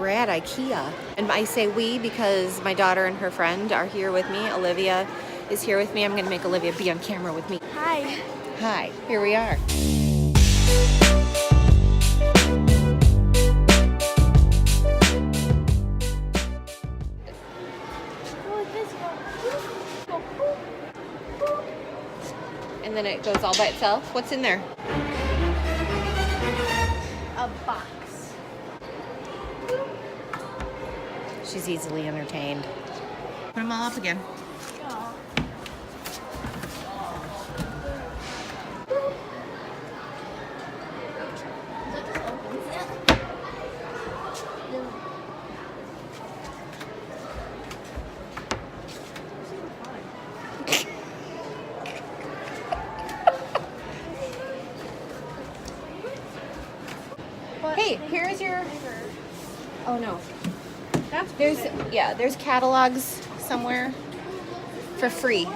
We're at Ikea. And I say we because my daughter and her friend are here with me. Olivia is here with me. I'm gonna make Olivia be on camera with me. Hi. Hi, here we are. And then it goes all by itself. What's in there? A box. She's easily entertained. Put them all up again. Oh. Hey, here's your... Oh no. There's catalogs somewhere for free.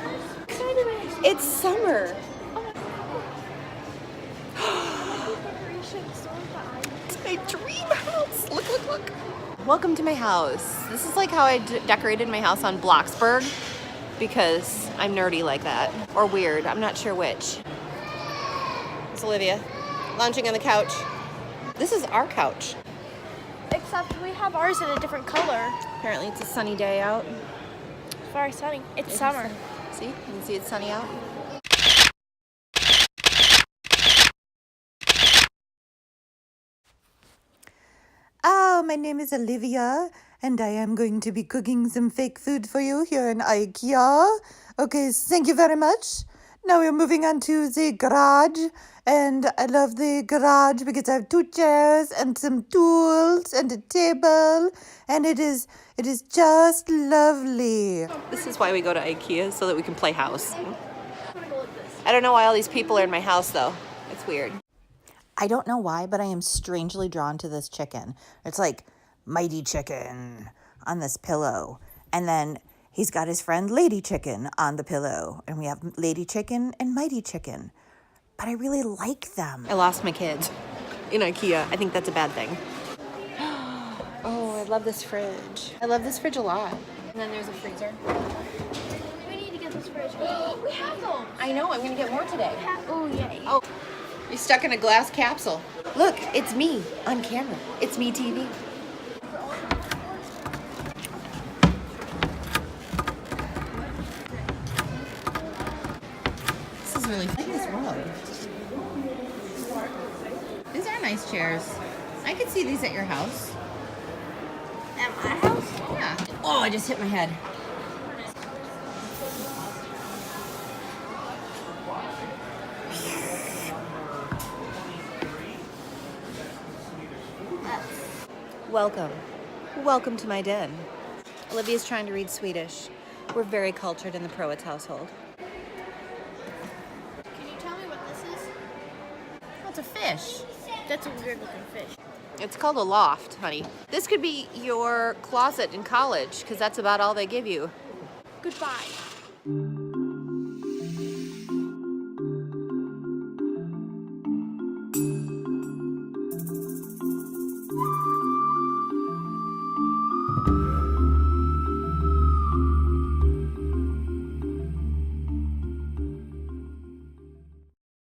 It's summer. It's my dream house. Look. Welcome to my house. This is like how I decorated my house on Bloxburg because I'm nerdy like that. Or weird. I'm not sure which. It's Olivia lounging on the couch. This is our couch. Except we have ours in a different color. Apparently it's a sunny day out. It's very sunny. It's summer. See? You can see it's sunny out. Oh, my name is Olivia, and I am going to be cooking some fake food for you here in Ikea. Okay, thank you very much. Now we're moving on to the garage, and I love the garage because I have 2 chairs and some tools and a table, and it is just lovely. This is why we go to Ikea, so that we can play house. I don't know why all these people are in my house, though. It's weird. I don't know why, but I am strangely drawn to this chicken. It's like Mighty Chicken on this pillow, and then he's got his friend Lady Chicken on the pillow, and we have Lady Chicken and Mighty Chicken. But I really like them. I lost my kids in Ikea. I think that's a bad thing. Oh, I love this fridge. I love this fridge a lot. And then there's a freezer. We need to get this fridge. We have those. I know, I'm gonna get more today. Oh, yay. Oh, you're stuck in a glass capsule. Look, it's me on camera. It's me TV. This is really fun. This rug. These are nice chairs. I could see these at your house. At my house? Yeah. Oh, I just hit my head. Welcome to my den. Olivia's trying to read Swedish. We're very cultured in the Prowitz household. Can you tell me what this is? Oh, it's a fish. That's a weird looking fish. It's called a loft, honey. This could be your closet in college, because that's about all they give you. Goodbye.